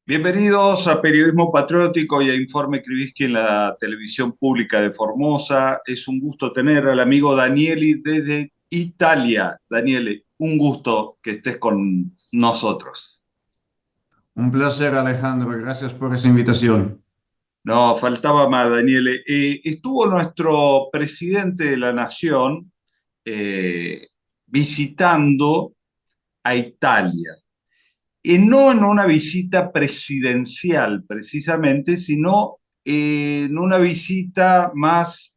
Bienvenidos a Periodismo Patriótico y a Informe Krivitsky en la televisión pública de Formosa. Es un gusto tener al amigo Danieli desde Italia. Daniele, un gusto que estés con nosotros. Un placer, Alejandro. Gracias por esa invitación. No, faltaba más, Daniele. Estuvo nuestro presidente de la Nación visitando a Italia. No en una visita presidencial precisamente, sino en una visita más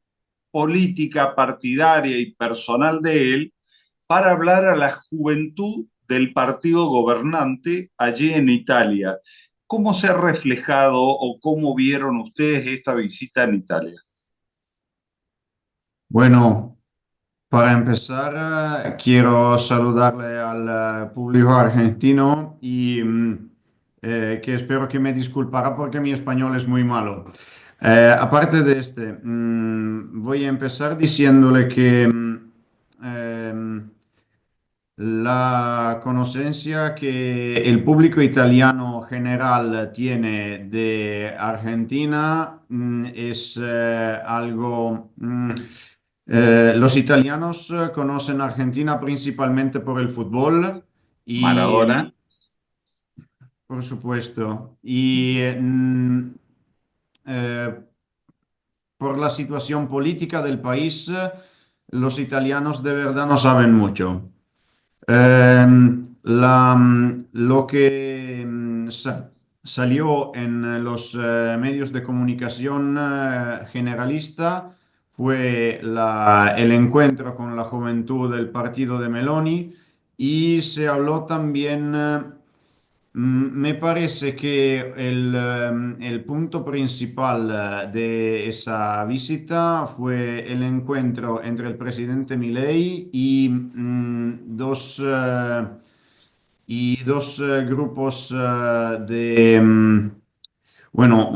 política, partidaria y personal de él para hablar a la juventud del partido gobernante allí en Italia. ¿Cómo se ha reflejado o cómo vieron ustedes esta visita en Italia? Bueno, para empezar, quiero saludarle al público argentino y que espero que me disculpará porque mi español es muy malo. Aparte de voy a empezar diciéndole que la conocencia que el público italiano general tiene de Argentina es algo... los italianos conocen Argentina principalmente por el fútbol y, Maradona. por supuesto, y eh, por la situación política del país, los italianos de verdad no saben mucho. Lo que salió en los medios de comunicación generalista fue el encuentro con la juventud del partido de Meloni y se habló también, me parece que el punto principal de esa visita fue el encuentro entre el presidente Milei y dos grupos bueno,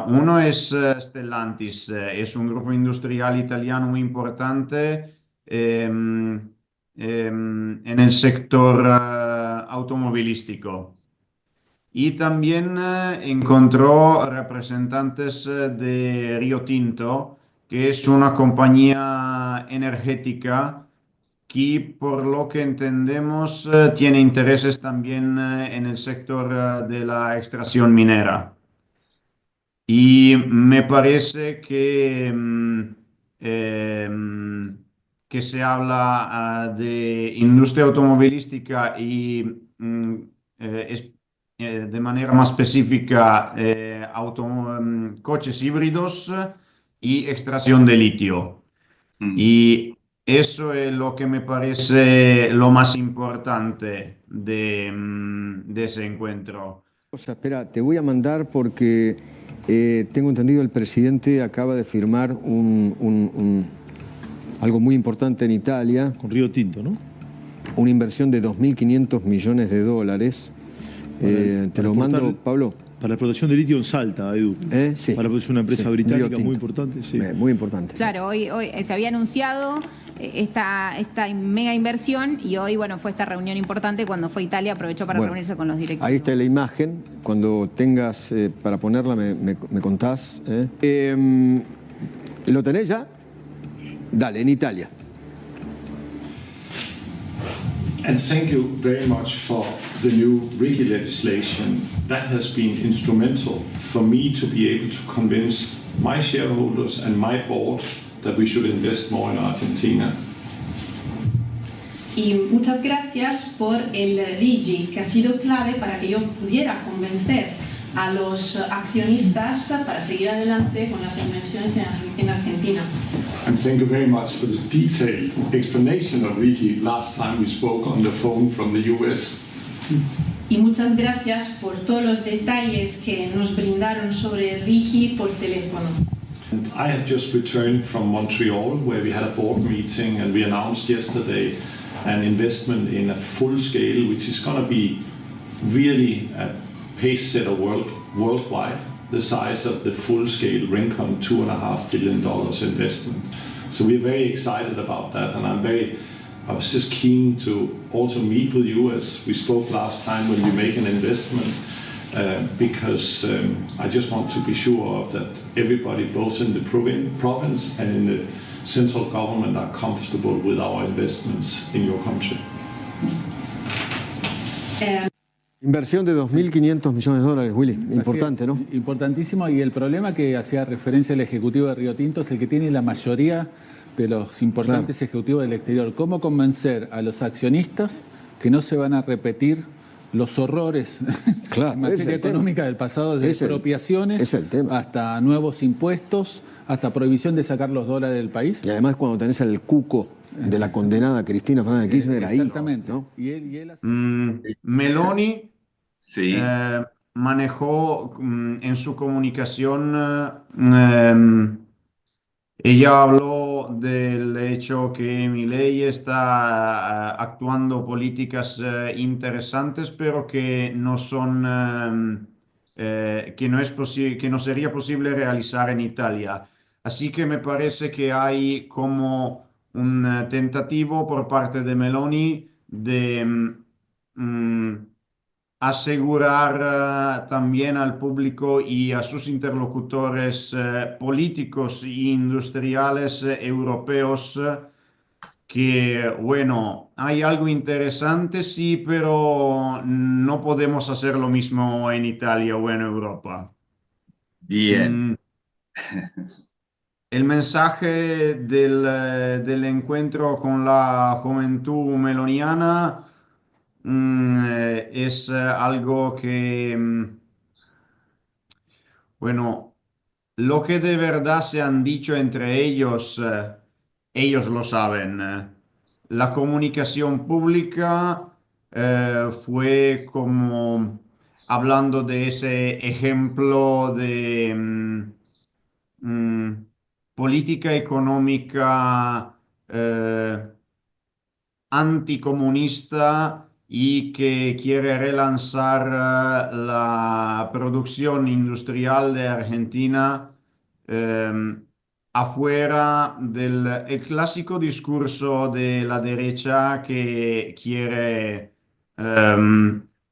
uno es Stellantis, es un grupo industrial italiano muy importante en el sector automovilístico. Y también encontró representantes de Rio Tinto, que es una compañía energética que, por lo que entendemos, tiene intereses también en el sector de la extracción minera. Y me parece que se habla de industria automovilística y de manera más específica coches híbridos y extracción de litio. Mm. Y eso es lo que me parece lo más importante de ese encuentro. O sea, espera, te voy a mandar porque tengo entendido el presidente acaba de firmar algo muy importante en Italia. Con Río Tinto, ¿no? Una inversión de 2.500 millones de dólares. Te lo mando, Pablo. Para la producción de litio en Salta, Edu. Sí. Para producir una empresa Sí, británica Rio Tinto. muy importante. Sí. Muy importante. Claro, hoy se había anunciado esta mega inversión y hoy, bueno, fue esta reunión importante cuando fue a Italia, aprovechó para reunirse con los directivos. Ahí está la imagen. Cuando tengas para ponerla me contás. ¿Lo tenés ya? Dale, en Italia. And thank you very much for the new RIGI legislation. That has been instrumental for me to be able to convince my shareholders and my board that we should invest more in Argentina. Y muchas gracias por el RIGI, que ha sido clave para que yo pudiera convencer a los accionistas para seguir adelante con las inversiones en Argentina. And thank you very much for the detailed explanation of RIGI last time we spoke on the phone from the US. Y muchas gracias por todos los detalles que nos brindaron sobre RIGI por teléfono. And I have just returned from Montreal, where we had a board meeting, and we announced yesterday an investment in a full scale, which is going to be really a pace setter worldwide, the size of the full-scale Rincon $2.5 billion investment. So we're very excited about that, and I was just keen to also meet with you as we spoke last time when we make an investment, because I just want to be sure of that everybody, both in the province and in the central government, are comfortable with our investments in your country. Inversión de 2.500 millones de dólares, Willy. Importante, Así es, ¿no? Importantísimo. Y el problema que hacía referencia el ejecutivo de Río Tinto es el que tiene la mayoría de los importantes ejecutivos del exterior. ¿Cómo convencer a los accionistas que no se van a repetir los horrores en materia económica del pasado, desde expropiaciones hasta nuevos impuestos, hasta prohibición de sacar los dólares del país? Y además cuando tenés al cuco de la condenada Cristina Fernández de Kirchner ahí. Exactamente. ¿No? Meloni Sí. manejó en su comunicación, ella habló del hecho que Milei está actuando políticas interesantes, pero que no son, que no es que no sería posible realizar en Italia. Así que me parece que hay como un tentativo por parte de Meloni de asegurar también al público y a sus interlocutores políticos e industriales europeos que, bueno, hay algo interesante, sí, pero no podemos hacer lo mismo en Italia o en Europa. Bien. El mensaje del encuentro con la juventud meloniana es algo que, bueno, lo que de verdad se han dicho entre ellos, ellos lo saben. La comunicación pública fue como hablando de ese ejemplo de política económica anticomunista y que quiere relanzar la producción industrial de Argentina afuera del el clásico discurso de la derecha que quiere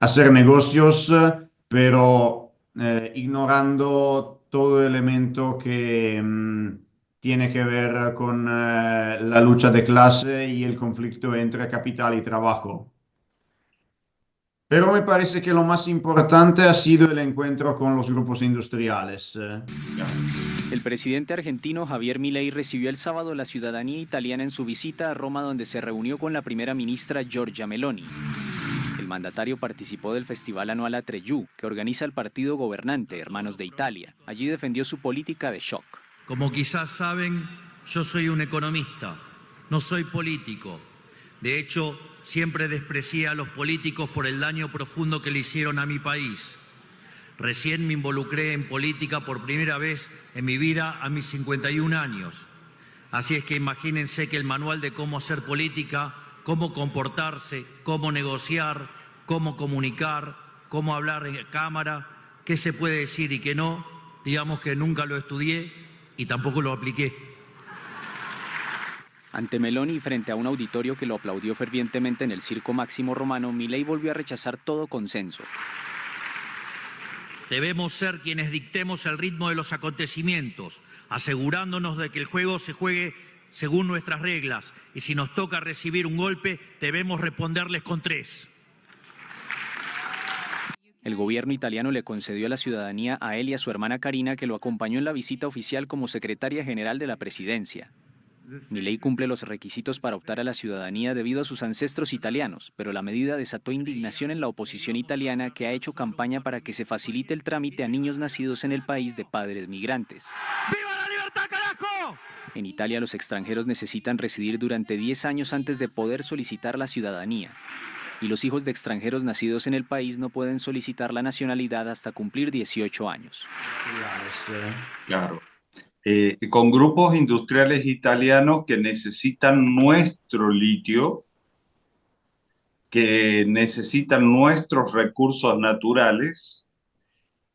hacer negocios, pero ignorando todo elemento que tiene que ver con la lucha de clase y el conflicto entre capital y trabajo. Pero me parece que lo más importante ha sido el encuentro con los grupos industriales. El presidente argentino Javier Milei recibió el sábado la ciudadanía italiana en su visita a Roma, donde se reunió con la primera ministra Giorgia Meloni. El mandatario participó del festival anual Atreyu, que organiza el partido gobernante Hermanos de Italia. Allí defendió su política de shock. Como quizás saben, yo soy un economista, no soy político. De hecho, siempre desprecié a los políticos por el daño profundo que le hicieron a mi país. Recién me involucré en política por primera vez en mi vida a mis 51 años. Así es que imagínense que el manual de cómo hacer política, cómo comportarse, cómo negociar, cómo comunicar, cómo hablar en cámara, qué se puede decir y qué no, digamos que nunca lo estudié y tampoco lo apliqué. Ante Meloni y frente a un auditorio que lo aplaudió fervientemente en el Circo Máximo Romano, Milei volvió a rechazar todo consenso. Debemos ser quienes dictemos el ritmo de los acontecimientos, asegurándonos de que el juego se juegue según nuestras reglas, y si nos toca recibir un golpe, debemos responderles con 3. El gobierno italiano le concedió la ciudadanía a él y a su hermana Karina, que lo acompañó en la visita oficial como secretaria general de la presidencia. Milei cumple los requisitos para optar a la ciudadanía debido a sus ancestros italianos, pero la medida desató indignación en la oposición italiana, que ha hecho campaña para que se facilite el trámite a niños nacidos en el país de padres migrantes. ¡Viva la libertad, carajo! En Italia, los extranjeros necesitan residir durante 10 años antes de poder solicitar la ciudadanía. Y los hijos de extranjeros nacidos en el país no pueden solicitar la nacionalidad hasta cumplir 18 años. Claro. Con grupos industriales italianos que necesitan nuestro litio, que necesitan nuestros recursos naturales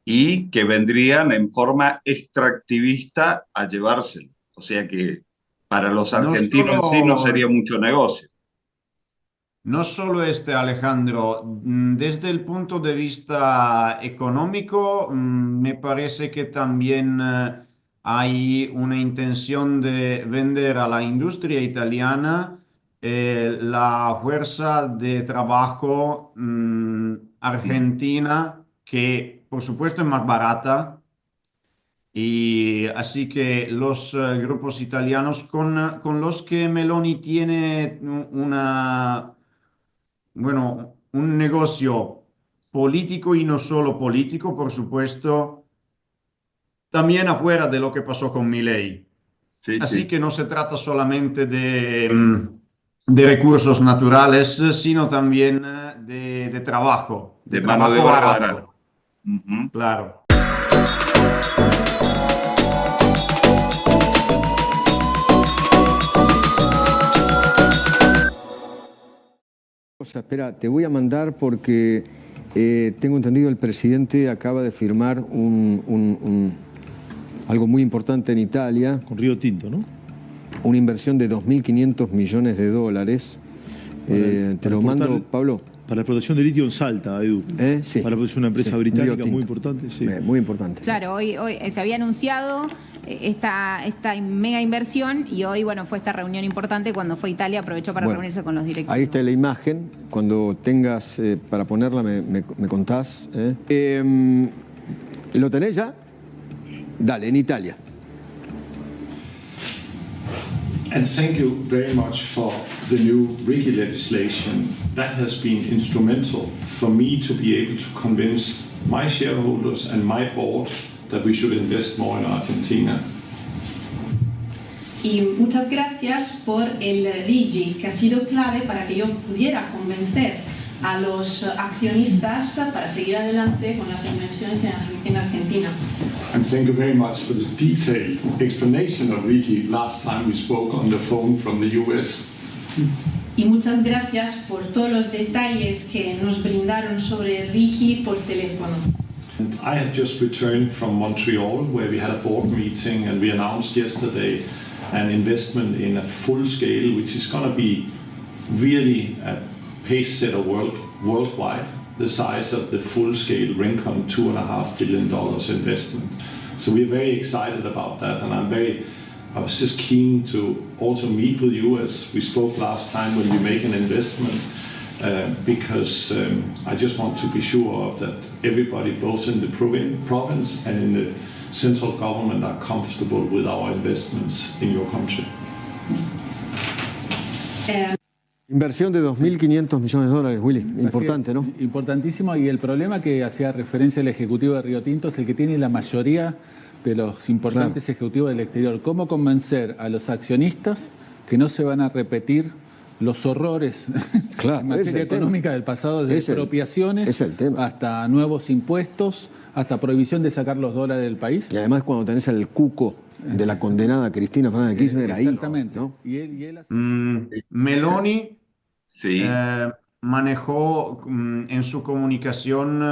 y que vendrían en forma extractivista a llevárselo. O sea que para los argentinos en sí no sería mucho negocio. no solo Alejandro, desde el punto de vista económico, me parece que también hay una intención de vender a la industria italiana la fuerza de trabajo argentina, que por supuesto es más barata. Y así que los grupos italianos con los que Meloni tiene un negocio político y no solo político, por supuesto, también afuera de lo que pasó con Milei. Sí, Así sí. que no se trata solamente de recursos naturales, sino también de trabajo, de De mano de trabajo obra barato. barata. Ujú. Claro. Espera, te voy a mandar porque tengo entendido el presidente acaba de firmar algo muy importante en Italia. Con Río Tinto, ¿no? Una inversión de 2.500 millones de dólares. Te lo mando, Pablo. Para la explotación de litio en Salta, Edu. Sí. Para es una empresa Sí, británica Río Tinto. muy importante. Sí. Muy importante. Claro, hoy se había anunciado esta mega inversión y hoy, bueno, fue esta reunión importante cuando fue a Italia, aprovechó para Bueno, reunirse con los directivos. Ahí está la imagen. Cuando tengas para ponerla, me contás. ¿Lo tenés ya? Dale, en Italia. And thank you very much for the new RIGI legislation. That has been instrumental for me to be able to convince my shareholders and my board that we should invest more in Argentina. Y muchas gracias por el RIGI, que ha sido clave para que yo pudiera convencer a los accionistas para seguir adelante con las inversiones en Argentina. And thank you very much for the detailed explanation of RIGI last time we spoke on the phone from the US. Y muchas gracias por todos los detalles que nos brindaron sobre RIGI por teléfono. And I have just returned from Montreal, where we had a board meeting, and we announced yesterday an investment in a full scale, which is going to be really a pace setter worldwide, the size of the full scale Rincon $2.5 billion investment. So we're very excited about that, and I was just keen to also meet with you as we spoke last time when we make an investment, because I just want to be sure of that everybody, both in the province and in the central government, are comfortable with our investments in your country. Inversión de 2.500 millones de dólares, Willy. Importante, ¿no? Importantísimo. Y el problema que hacía referencia el ejecutivo de Río Tinto es el que tiene la mayoría de los importantes ejecutivos del exterior. ¿Cómo convencer a los accionistas que no se van a repetir los horrores en materia económica del pasado, desde expropiaciones hasta nuevos impuestos, hasta prohibición de sacar los dólares del país? Y además cuando tenés al cuco de la condenada Cristina Fernández de Kirchner ahí. Exactamente. ¿No? Meloni Sí. manejó en su comunicación,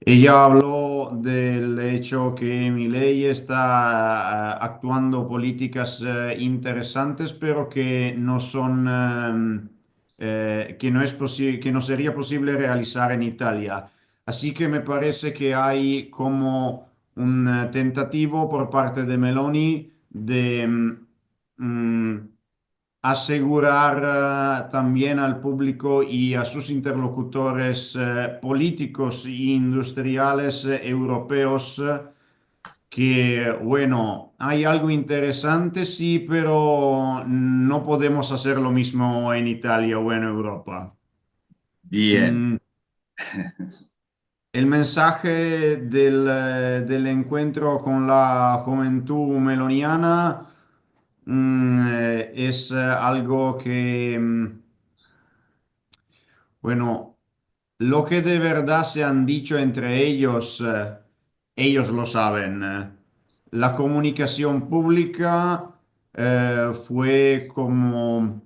ella habló del hecho que Milei está actuando políticas interesantes, pero que no son, que no es que no sería posible realizar en Italia. Así que me parece que hay como un tentativo por parte de Meloni de asegurar también al público y a sus interlocutores políticos e industriales europeos que, bueno, hay algo interesante, sí, pero no podemos hacer lo mismo en Italia o en Europa. Bien. El mensaje del encuentro con la juventud meloniana es algo que, bueno, lo que de verdad se han dicho entre ellos, ellos lo saben. La comunicación pública fue como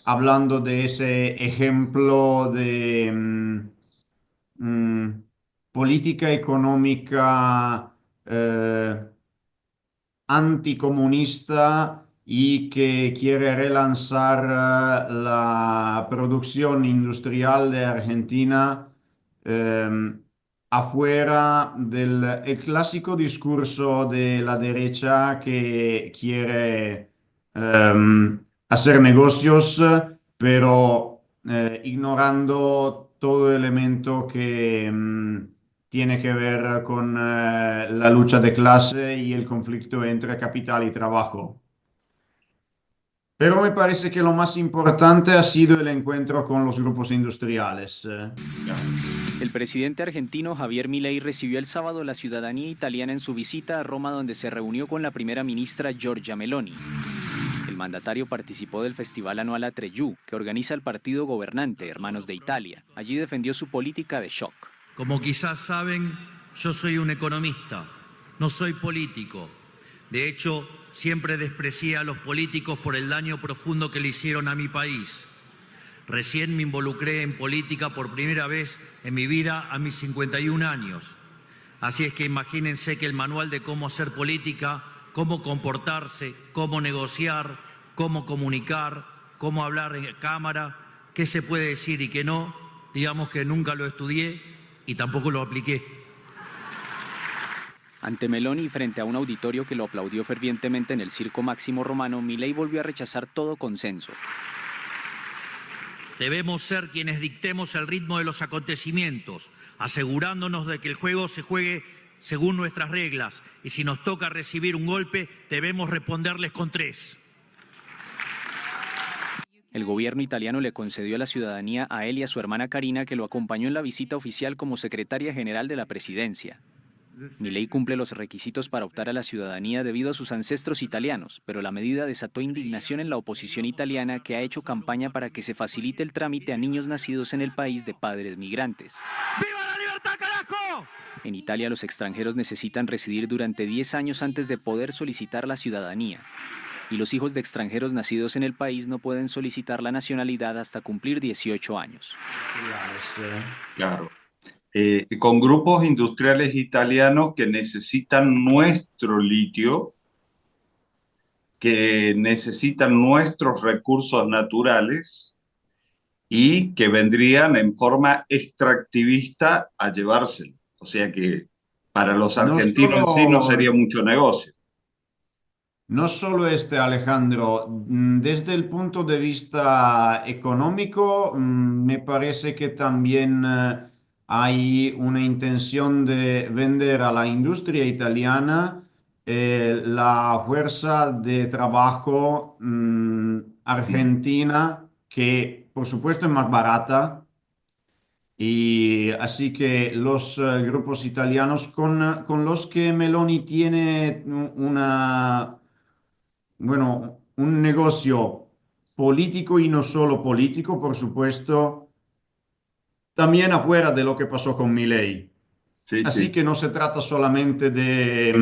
hablando de ese ejemplo de política económica anticomunista y que quiere relanzar la producción industrial de Argentina eh, afuera del el clásico discurso de la derecha que quiere hacer negocios, pero ignorando todo elemento que tiene que ver con la lucha de clase y el conflicto entre capital y trabajo. Pero me parece que lo más importante ha sido el encuentro con los grupos industriales. El presidente argentino Javier Milei recibió el sábado la ciudadanía italiana en su visita a Roma, donde se reunió con la primera ministra Giorgia Meloni. El mandatario participó del festival anual Atreyu, que organiza el partido gobernante Hermanos de Italia. Allí defendió su política de shock. Como quizás saben, yo soy un economista, no soy político. De hecho, siempre desprecié a los políticos por el daño profundo que le hicieron a mi país. Recién me involucré en política por primera vez en mi vida a mis 51 años. Así es que imagínense que el manual de cómo hacer política, cómo comportarse, cómo negociar, cómo comunicar, cómo hablar en cámara, qué se puede decir y qué no, digamos que nunca lo estudié y tampoco lo apliqué. Ante Meloni y frente a un auditorio que lo aplaudió fervientemente en el Circo Máximo Romano, Milei volvió a rechazar todo consenso. Debemos ser quienes dictemos el ritmo de los acontecimientos, asegurándonos de que el juego se juegue según nuestras reglas, y si nos toca recibir un golpe, debemos responderles con 3. El gobierno italiano le concedió la ciudadanía a él y a su hermana Karina, que lo acompañó en la visita oficial como secretaria general de la presidencia. Milei cumple los requisitos para optar a la ciudadanía debido a sus ancestros italianos, pero la medida desató indignación en la oposición italiana, que ha hecho campaña para que se facilite el trámite a niños nacidos en el país de padres migrantes. ¡Viva la libertad, carajo! En Italia, los extranjeros necesitan residir durante 10 años antes de poder solicitar la ciudadanía, y los hijos de extranjeros nacidos en el país no pueden solicitar la nacionalidad hasta cumplir 18 años. Claro. Con grupos industriales italianos que necesitan nuestro litio, que necesitan nuestros recursos naturales y que vendrían en forma extractivista a llevárselo. O sea que para los argentinos sí no sería mucho negocio. No solo Alejandro, desde el punto de vista económico, me parece que también hay una intención de vender a la industria italiana la fuerza de trabajo argentina, que por supuesto es más barata. Y así que los grupos italianos con los que Meloni tiene un negocio político y no solo político, por supuesto, también afuera de lo que pasó con Milei. Sí, Así sí. que no se trata solamente de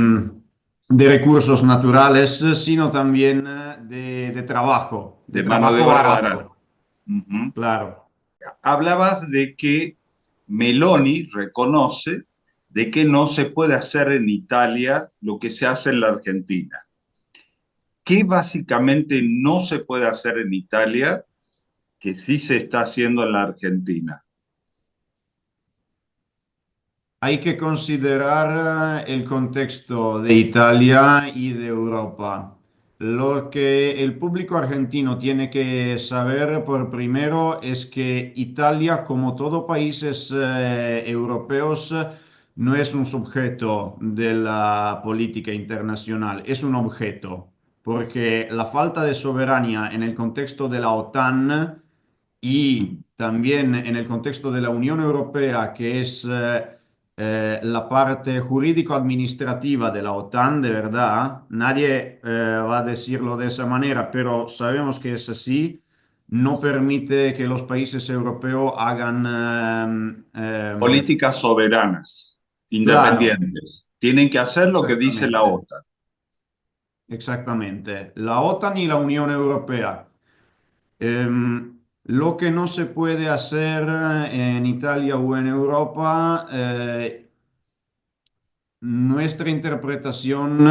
recursos naturales, sino también de trabajo, De de mano de trabajo obra barato. barata. Ujú. Claro. Hablabas de que Meloni reconoce de que no se puede hacer en Italia lo que se hace en la Argentina. ¿Qué básicamente no se puede hacer en Italia que sí se está haciendo en la Argentina? Hay que considerar el contexto de Italia y de Europa. Lo que el público argentino tiene que saber por primero es que Italia, como todos países europeos, no es un sujeto de la política internacional, es un objeto, porque la falta de soberanía en el contexto de la OTAN y también en el contexto de la Unión Europea, que es la parte jurídico-administrativa de la OTAN, de verdad, nadie va a decirlo de esa manera, pero sabemos que es así, no permite que los países europeos hagan... Políticas soberanas, claro, independientes. Tienen que hacer lo que dice la exactamente, OTAN. exactamente. La OTAN y la Unión Europea. Lo que no se puede hacer en Italia o en Europa, nuestra interpretación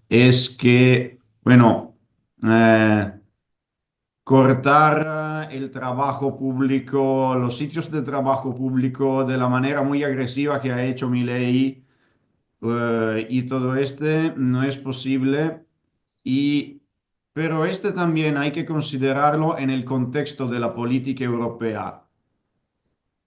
es que, bueno, eh, cortar el trabajo público, los sitios de trabajo público de la manera muy agresiva que ha hecho Milei, y todo este no es posible. Y, pero este también hay que considerarlo en el contexto de la política europea.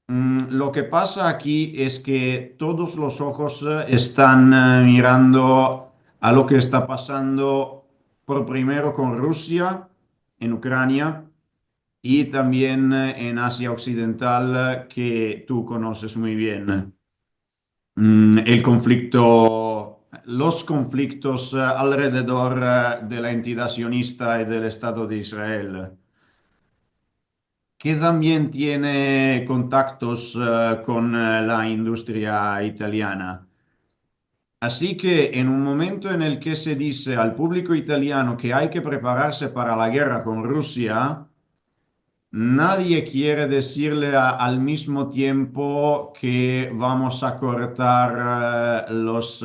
Lo que pasa aquí es que todos los ojos están mirando a lo que está pasando por primero con Rusia en Ucrania y también en Asia Occidental, que tú conoces muy bien. El conflicto, los conflictos alrededor de la entidad sionista y del Estado de Israel, que también tiene contactos con la industria italiana. Así que en un momento en el que se dice al público italiano que hay que prepararse para la guerra con Rusia, nadie quiere decirle al mismo tiempo que vamos a cortar los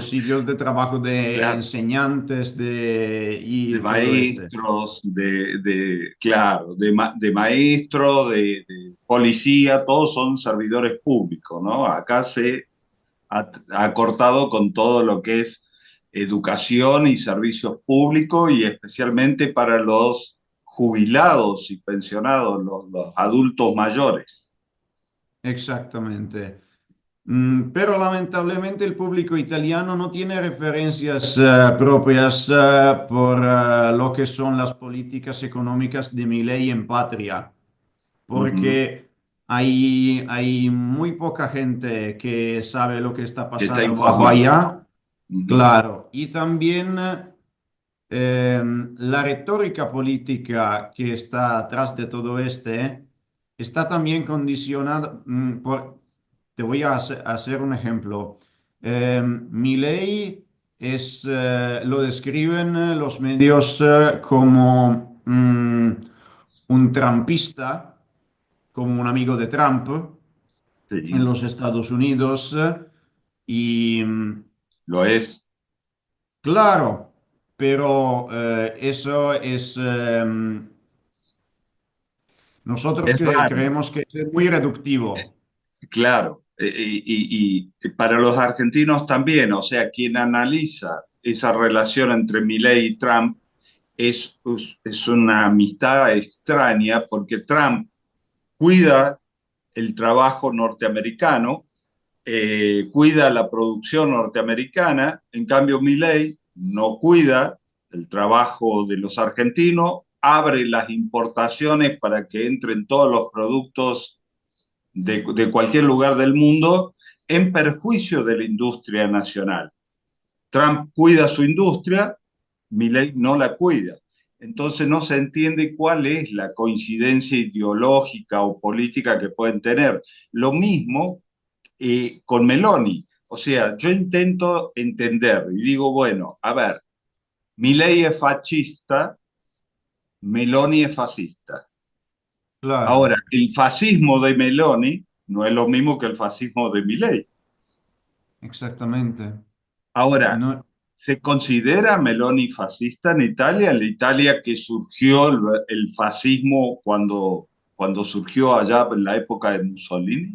sitios de trabajo de Claro, enseñantes de y todo este. maestros, claro, de maestro, de policía, todos son servidores públicos, ¿no? Acá se ha cortado con todo lo que es educación y servicios públicos y especialmente para los jubilados y pensionados, los adultos mayores. Exactamente. Pero lamentablemente el público italiano no tiene referencias propias por lo que son las políticas económicas de Milei en patria, Ujú. porque hay muy poca gente que sabe lo que está Que está pasando abajo informado. allá, Ujú. claro, y también la retórica política que está atrás de todo este está también condicionada por... Te voy a hacer un ejemplo. Milei lo describen los medios como un trumpista, como un amigo de Trump en Sí, los Estados Unidos. Y lo es. claro, pero eso es... nosotros Es raro. creemos que es muy reductivo. Claro, y para los argentinos también, o sea, quien analiza esa relación entre Milei y Trump es una amistad extraña porque Trump cuida el trabajo norteamericano, cuida la producción norteamericana, en cambio Milei no cuida el trabajo de los argentinos, abre las importaciones para que entren todos los productos de cualquier lugar del mundo en perjuicio de la industria nacional. Trump cuida su industria, Milei no la cuida. Entonces no se entiende cuál es la coincidencia ideológica o política que pueden tener. Lo mismo con Meloni. O sea, yo intento entender y digo, bueno, a ver, Milei es fascista, Meloni es fascista. Ahora, Claro, el fascismo de Meloni no es lo mismo que el fascismo de Milei. exactamente. Ahora, No, ¿se considera Meloni fascista en Italia? En la Italia que surgió el fascismo cuando surgió allá en la época de Mussolini.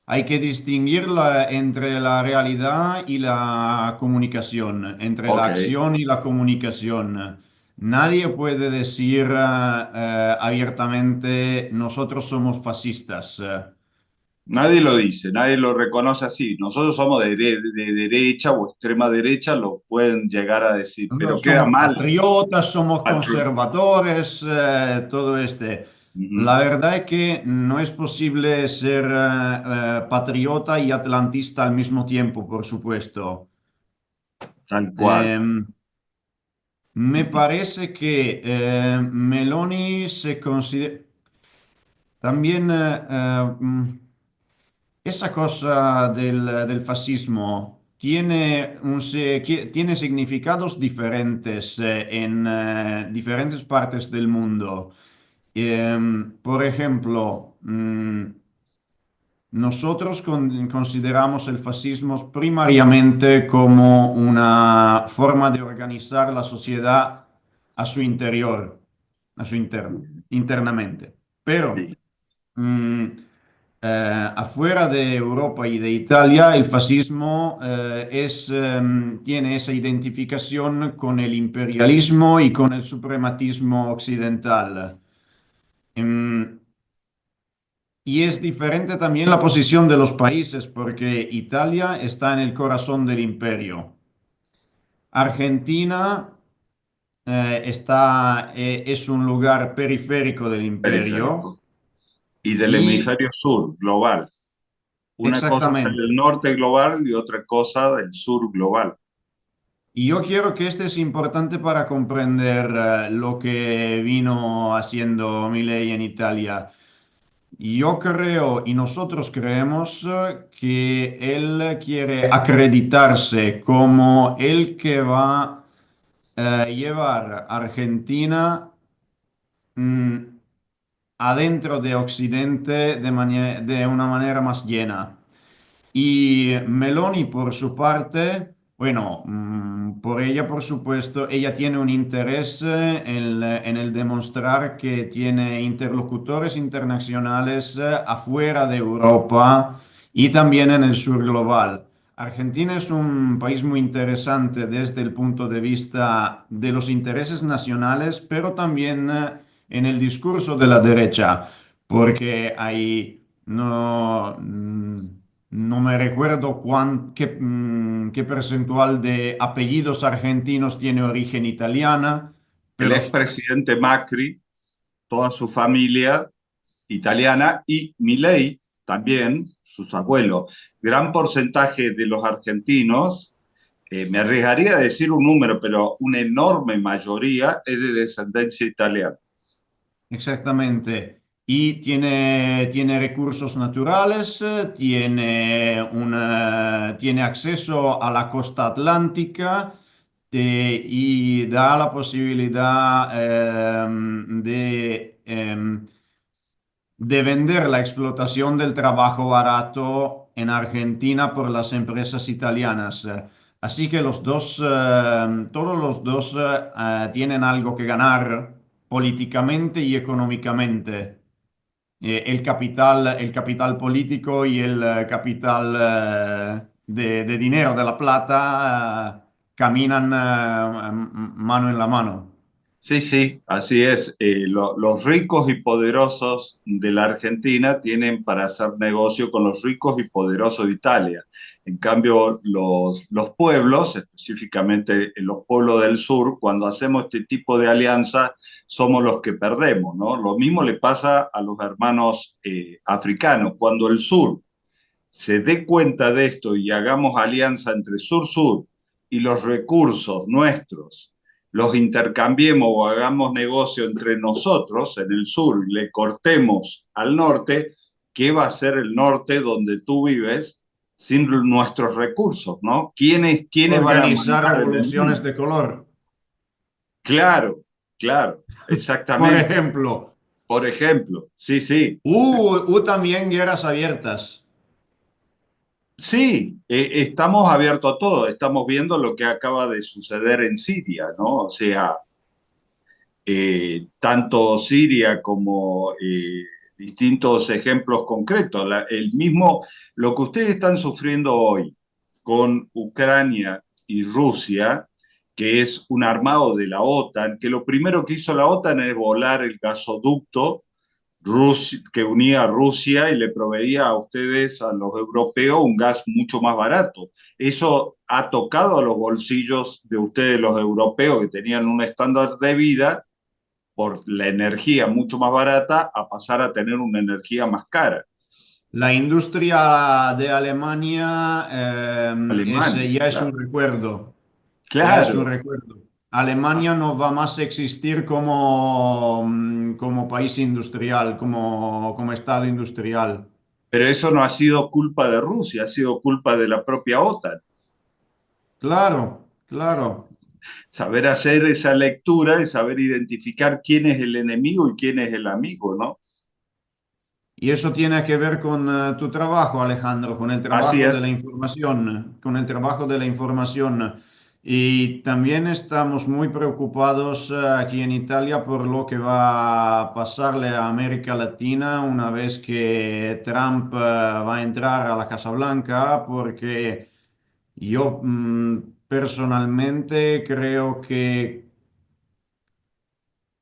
hay que distinguir entre la realidad y la comunicación, entre la Ok, acción y la comunicación. Nadie puede decir abiertamente, nosotros somos fascistas. nadie lo dice, nadie lo reconoce así. Nosotros somos de derecha o extrema derecha, lo pueden llegar a decir, No, pero queda somos mal. patriotas, somos Patro- conservadores, todo este. Ujú. La verdad es que no es posible ser patriota y atlantista al mismo tiempo, por supuesto. Tal cual. Em, Me parece que Meloni se considera también esa cosa del fascismo tiene significados diferentes en diferentes partes del mundo. Por ejemplo, nosotros consideramos el fascismo primariamente como una forma de organizar la sociedad a su interior, a su interno, internamente. Pero Sí. afuera de Europa y de Italia, el fascismo tiene esa identificación con el imperialismo y con el suprematismo occidental. Em, y es diferente también la posición de los países, porque Italia está en el corazón del imperio. Argentina es un lugar periférico del imperio. Periférico. Y del Y hemisferio sur, global. Una cosa es el exactamente. norte global y otra cosa del sur global. Y yo quiero que este es importante para comprender lo que vino haciendo Milei en Italia. Yo creo y nosotros creemos que él quiere acreditarse como el que va a llevar a Argentina mm, adentro de Occidente de una manera más llena. Y Meloni, por su parte, bueno, por ella, por supuesto, ella tiene un interés en el demostrar que tiene interlocutores internacionales afuera de Europa y también en el sur global. Argentina es un país muy interesante desde el punto de vista de los intereses nacionales, pero también en el discurso de la derecha, porque hay no, no me recuerdo qué percentual de apellidos argentinos tiene origen italiana, El pero expresidente Macri, toda su familia italiana y Milei también, sus abuelos. Gran porcentaje de los argentinos, me arriesgaría a decir un número, pero una enorme mayoría es de descendencia italiana. exactamente. Y tiene recursos naturales, tiene acceso a la costa atlántica y da la posibilidad de vender la explotación del trabajo barato en Argentina por las empresas italianas. Así que todos los dos tienen algo que ganar políticamente y económicamente. El capital político y el capital de dinero, de la plata, caminan mano en la mano. Sí, sí, así es. Los ricos y poderosos de la Argentina tienen para hacer negocio con los ricos y poderosos de Italia. En cambio, los pueblos, específicamente los pueblos del sur, cuando hacemos este tipo de alianza, somos los que perdemos, ¿no? Lo mismo le pasa a los hermanos africanos. Cuando el sur se dé cuenta de esto y hagamos alianza entre sur-sur y los recursos nuestros los intercambiemos o hagamos negocio entre nosotros en el sur y le cortemos al norte, ¿qué va a ser el norte donde tú vives sin nuestros recursos, ¿no? ¿Quiénes van a Organizar mandar en el revoluciones mundo? de color. Claro, claro, Por exactamente. ejemplo, Por ejemplo, sí, sí. hubo también guerras abiertas. Sí, estamos abiertos a todo. Estamos viendo lo que acaba de suceder en Siria, ¿no? O sea, tanto Siria como distintos ejemplos concretos. Lo que ustedes están sufriendo hoy con Ucrania y Rusia, que es un armado de la OTAN, que lo primero que hizo la OTAN es volar el gasoducto que unía a Rusia y le proveía a ustedes, a los europeos, un gas mucho más barato. Eso ha tocado a los bolsillos de ustedes, los europeos, que tenían un estándar de vida por la energía mucho más barata a pasar a tener una energía más cara. La industria de Alemania Alemania, ya es un claro. recuerdo. Ya es un Claro, recuerdo. Alemania no va más a existir como país industrial, como estado industrial. pero eso no ha sido culpa de Rusia, ha sido culpa de la propia OTAN. Claro, claro. Saber hacer esa lectura y saber identificar quién es el enemigo y quién es el amigo, ¿no? Y eso tiene que ver con tu trabajo, Alejandro, con el Así trabajo de es. la información, con el trabajo de la información. Y también estamos muy preocupados aquí en Italia por lo que va a pasarle a América Latina una vez que Trump va a entrar a la Casa Blanca, porque yo personalmente creo que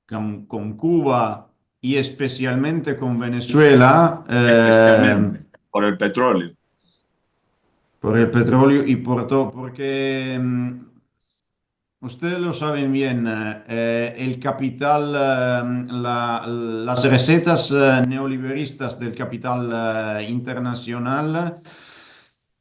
con Cuba y especialmente con Venezuela, Especialmente por el petróleo. por el petróleo y por todo, porque ustedes lo saben bien, el capital, las recetas neoliberistas del capital internacional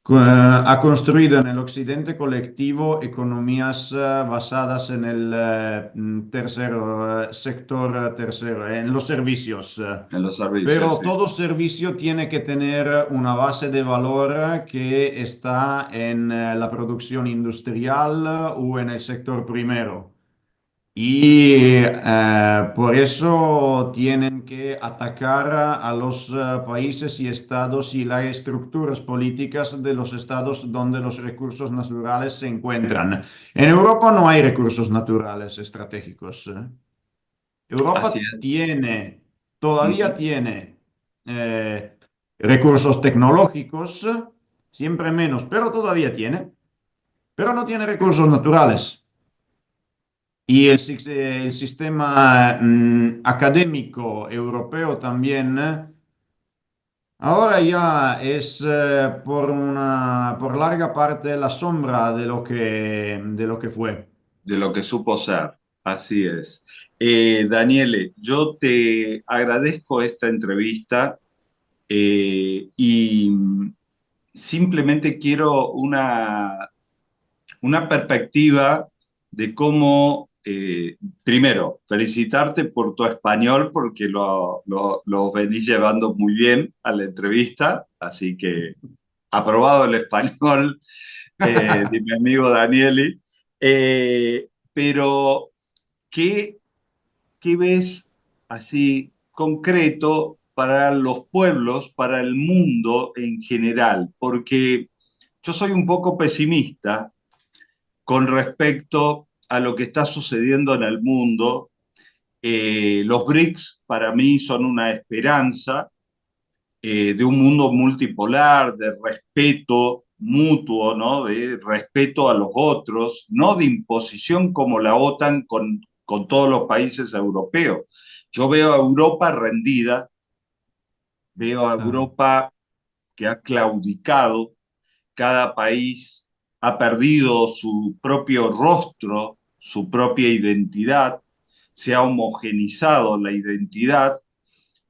ha construido en el occidente colectivo economías basadas en el tercero, sector tercero, en los servicios. En los servicios, Pero sí. todo servicio tiene que tener una base de valor que está en la producción industrial o en el sector primero. Y por eso tienen que atacar a los países y estados y las estructuras políticas de los estados donde los recursos naturales se encuentran. En Europa no hay recursos naturales estratégicos. Así Europa es. tiene, todavía Ujú. tiene eh, recursos tecnológicos, siempre menos, pero todavía tiene, pero no tiene recursos naturales. Y el sistema académico europeo también ahora ya es por larga parte la sombra de lo que fue. De lo que supo ser. Así es. Daniele, yo te agradezco esta entrevista y simplemente quiero una perspectiva de cómo, primero, felicitarte por tu español porque lo venís llevando muy bien a la entrevista, así que aprobado el español de mi amigo Danieli. Pero, ¿qué, qué ves así concreto para los pueblos, para el mundo en general? Porque yo soy un poco pesimista con respecto a lo que está sucediendo en el mundo. Los BRICS para mí son una esperanza de un mundo multipolar, de respeto mutuo, ¿no? De respeto a los otros, no de imposición como la OTAN con todos los países europeos. Yo veo a Europa rendida, veo a Claro. Europa que ha claudicado, cada país ha perdido su propio rostro, su propia identidad, se ha homogenizado la identidad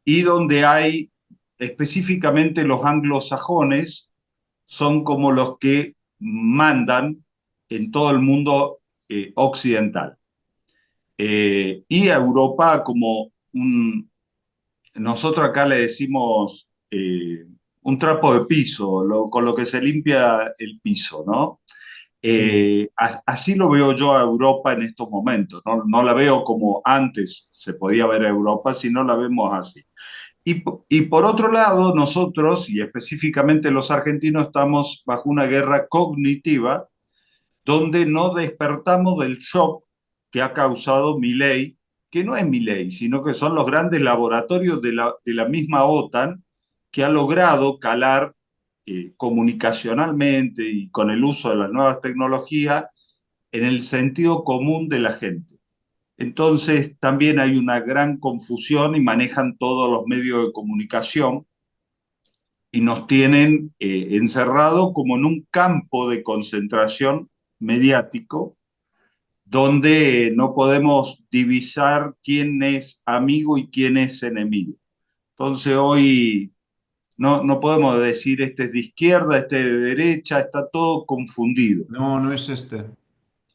y donde hay específicamente los anglosajones son como los que mandan en todo el mundo occidental. Y a Europa como nosotros acá le decimos un trapo de piso, con lo que se limpia el piso, ¿no? Así lo veo yo a Europa en estos momentos, ¿no? No la veo como antes se podía ver a Europa, sino la vemos así. Y por otro lado, nosotros, y específicamente los argentinos, estamos bajo una guerra cognitiva donde no despertamos del shock que ha causado Milei, que no es Milei, sino que son los grandes laboratorios de la misma OTAN que ha logrado calar comunicacionalmente y con el uso de las nuevas tecnologías en el sentido común de la gente. Entonces también hay una gran confusión y manejan todos los medios de comunicación y nos tienen encerrados como en un campo de concentración mediático donde no podemos divisar quién es amigo y quién es enemigo. Entonces hoy no podemos decir este es de izquierda, este es de derecha, está todo confundido. No, no es este.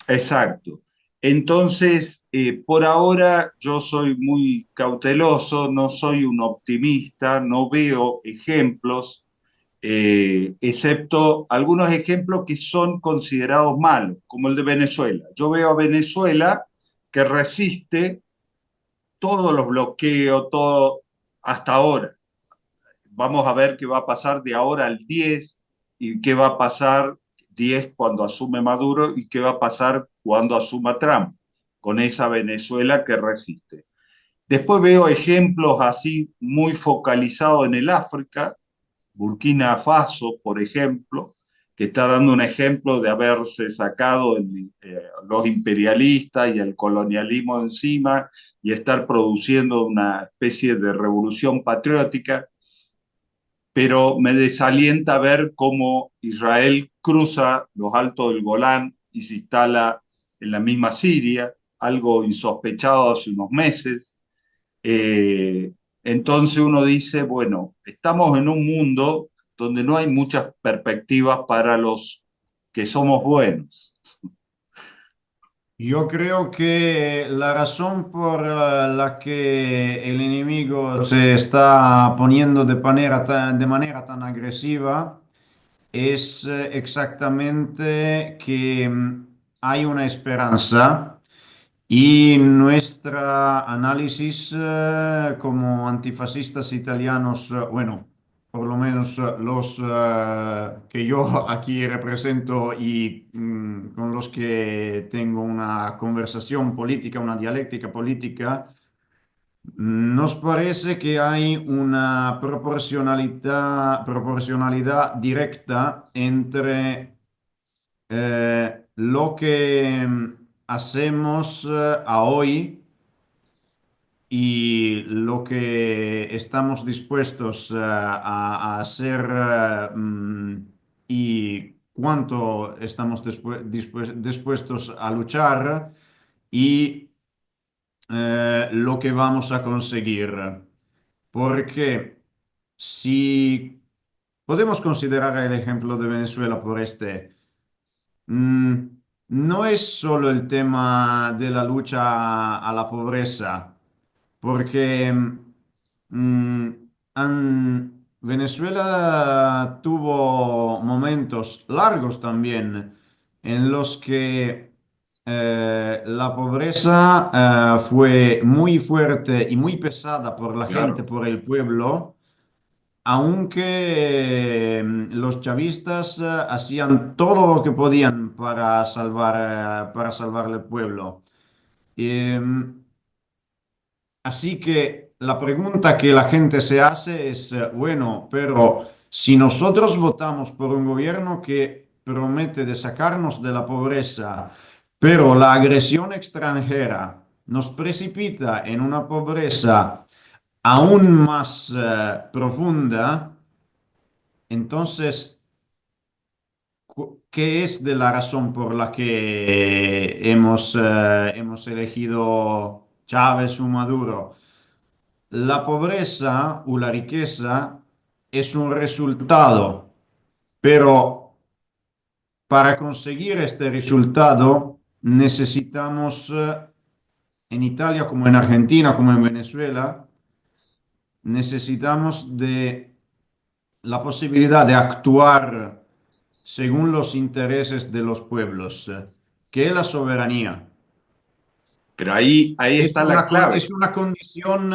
Exacto. Entonces, por ahora yo soy muy cauteloso, no soy un optimista, no veo ejemplos, excepto algunos ejemplos que son considerados malos, como el de Venezuela. Yo veo a Venezuela que resiste todos los bloqueos, todo hasta ahora. vamos a ver qué va a pasar de ahora al 10 y qué va a pasar 10 cuando asume Maduro y qué va a pasar cuando asuma Trump con esa Venezuela que resiste. Después veo ejemplos así muy focalizados en el África, Burkina Faso, por ejemplo, que está dando un ejemplo de haberse sacado los imperialistas y el colonialismo encima y estar produciendo una especie de revolución patriótica, pero me desalienta ver cómo Israel cruza los altos del Golán y se instala en la misma Siria, algo insospechado hace unos meses. Entonces uno dice, bueno, estamos en un mundo donde no hay muchas perspectivas para los que somos buenos. Yo creo que la razón por la que el enemigo se está poniendo de manera tan agresiva es exactamente que hay una esperanza y nuestra análisis como antifascistas italianos, bueno, por lo menos los que yo aquí represento y con los que tengo una conversación política, una dialéctica política, nos parece que hay una proporcionalidad directa entre lo que hacemos a hoy y lo que estamos dispuestos a hacer y cuánto estamos dispuestos a luchar y lo que vamos a conseguir. Porque si podemos considerar el ejemplo de Venezuela por este. No es solo el tema de la lucha a la pobreza, porque mm, Venezuela tuvo momentos largos también en los que la pobreza fue muy fuerte y muy pesada por la gente, Claro. por el pueblo. Aunque los chavistas hacían todo lo que podían para salvar el pueblo. Em, Así que la pregunta que la gente se hace es, bueno, pero si nosotros votamos por un gobierno que promete de sacarnos de la pobreza, pero la agresión extranjera nos precipita en una pobreza aún más profunda, entonces, ¿qué es de la razón por la que hemos elegido Chávez o Maduro? La pobreza o la riqueza es un resultado, pero para conseguir este resultado necesitamos, en Italia como en Argentina, como en Venezuela, necesitamos de la posibilidad de actuar según los intereses de los pueblos, que es la soberanía. Pero ahí está la clave. Es una condición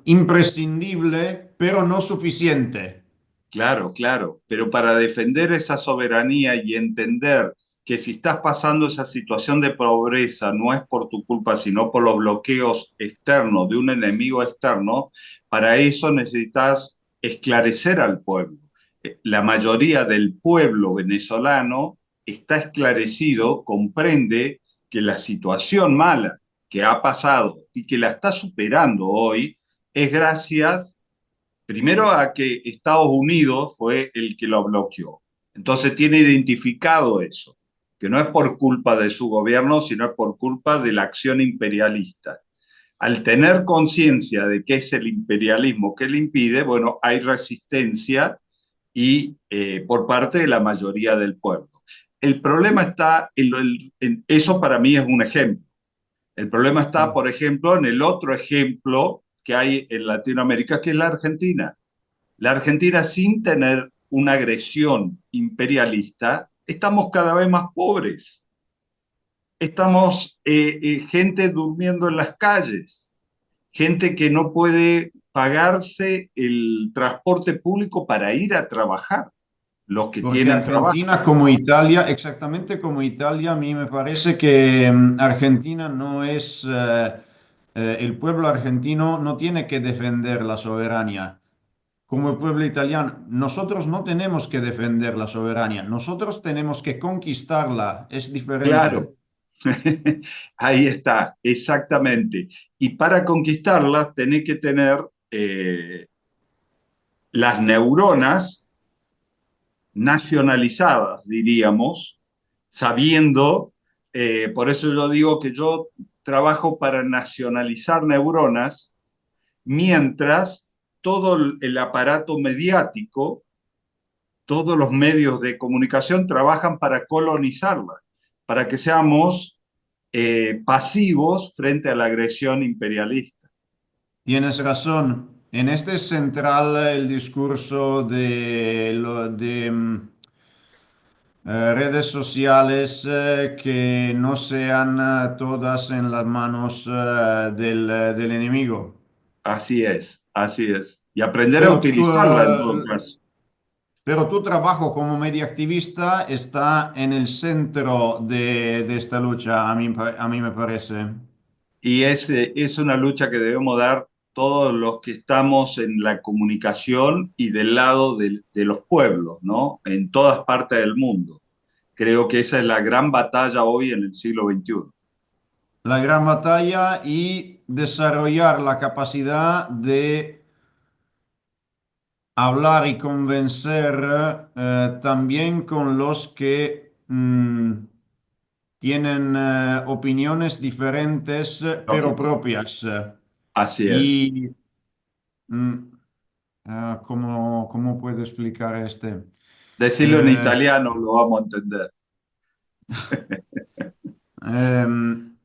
imprescindible, pero no suficiente. Claro, claro, pero para defender esa soberanía y entender que si estás pasando esa situación de pobreza no es por tu culpa, sino por los bloqueos externos de un enemigo externo, para eso necesitas esclarecer al pueblo. La mayoría del pueblo venezolano está esclarecido, comprende que la situación mala que ha pasado y que la está superando hoy es gracias primero a que Estados Unidos fue el que lo bloqueó. Entonces tiene identificado eso, que no es por culpa de su gobierno, sino es por culpa de la acción imperialista. Al tener conciencia de que es el imperialismo que le impide, bueno, hay resistencia y por parte de la mayoría del pueblo. El problema está eso para mí es un ejemplo. El problema está, por ejemplo, en el otro ejemplo que hay en Latinoamérica, que es la Argentina. La Argentina, sin tener una agresión imperialista, estamos cada vez más pobres. Estamos gente durmiendo en las calles, gente que no puede pagarse el transporte público para ir a trabajar, los que Porque tienen trabajo. Argentina como Italia, exactamente como Italia, a mí me parece que Argentina no es, el pueblo argentino no tiene que defender la soberanía. Como el pueblo italiano, nosotros no tenemos que defender la soberanía, nosotros tenemos que conquistarla, es diferente. Claro, ahí está, exactamente. Y para conquistarlas tenés que tener las neuronas nacionalizadas, diríamos, sabiendo, por eso yo digo que yo trabajo para nacionalizar neuronas, mientras todo el aparato mediático, todos los medios de comunicación trabajan para colonizarlas, para que seamos pasivos frente a la agresión imperialista. Tienes razón. En este es central el discurso de redes sociales que no sean todas en las manos del enemigo. Así es, así es. Y aprender a Pero utilizarla en todo caso. pero tu trabajo como mediaactivista está en el centro de esta lucha, a mí me parece. Y es una lucha que debemos dar todos los que estamos en la comunicación y del lado de los pueblos, ¿no? En todas partes del mundo. Creo que esa es la gran batalla hoy en el siglo XXI. La gran batalla y desarrollar la capacidad de hablar y convencer también con los que tienen opiniones diferentes pero Lógico. propias. Así es. Y mm, ¿cómo puedo explicar este? Decirlo en Eh, italiano lo vamos a entender.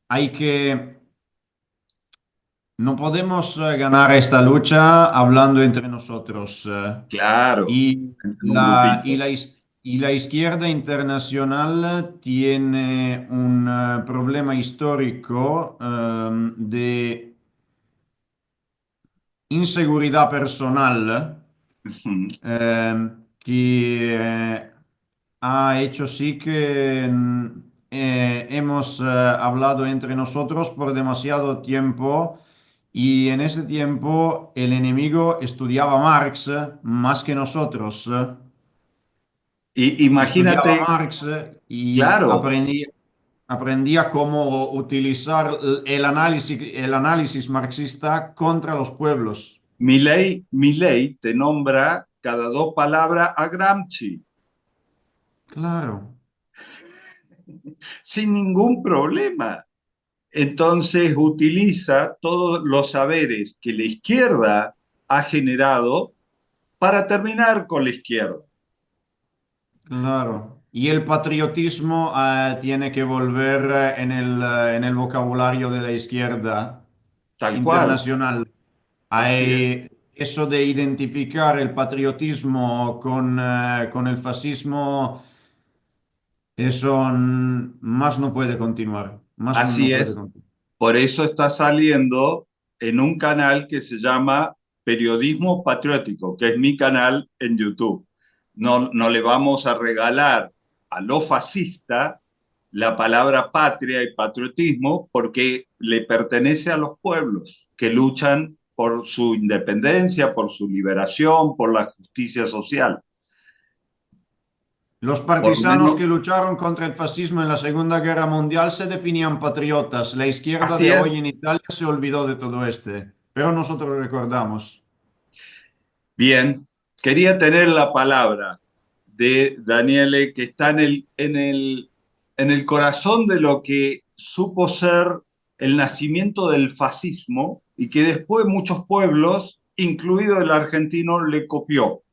hay que, no podemos ganar esta lucha hablando entre nosotros. Claro, Y en un grupito. y la izquierda internacional tiene un problema histórico de inseguridad personal que ha hecho sí que hemos hablado entre nosotros por demasiado tiempo y en ese tiempo el enemigo estudiaba Marx más que nosotros. Y Estudiaba imagínate, Marx y claro, aprendía cómo utilizar el análisis marxista contra los pueblos. Milei te nombra cada dos palabras a Gramsci, Claro, sin ningún problema. Entonces utiliza todos los saberes que la izquierda ha generado para terminar con la izquierda. claro. Y el patriotismo tiene que volver en el vocabulario de la izquierda Tal cual, internacional. así es. Hay eso de identificar el patriotismo con el fascismo, eso más no puede continuar, más no Así puede es. continuar. Por eso está saliendo en un canal que se llama Periodismo Patriótico, que es mi canal en YouTube. No, no le vamos a regalar a lo fascista la palabra patria y patriotismo porque le pertenece a los pueblos que luchan por su independencia, por su liberación, por la justicia social. Los Por lo partisanos menos, que lucharon contra el fascismo en la Segunda Guerra Mundial se definían patriotas. La izquierda así de hoy es. en Italia se olvidó de todo pero nosotros recordamos. Bien, quería tener la palabra de Daniele, que está en el corazón de lo que supo ser el nacimiento del fascismo y que después muchos pueblos, incluido el argentino, le copió.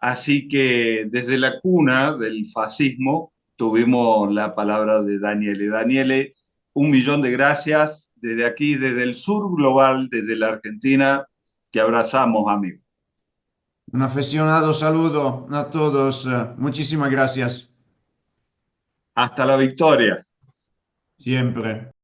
Así que desde la cuna del fascismo tuvimos la palabra de Daniele. Daniele, 1.000.000 de gracias desde aquí, desde el sur global, desde la Argentina. Te abrazamos, amigo. Un aficionado saludo a todos. Muchísimas gracias. Hasta la victoria. Siempre.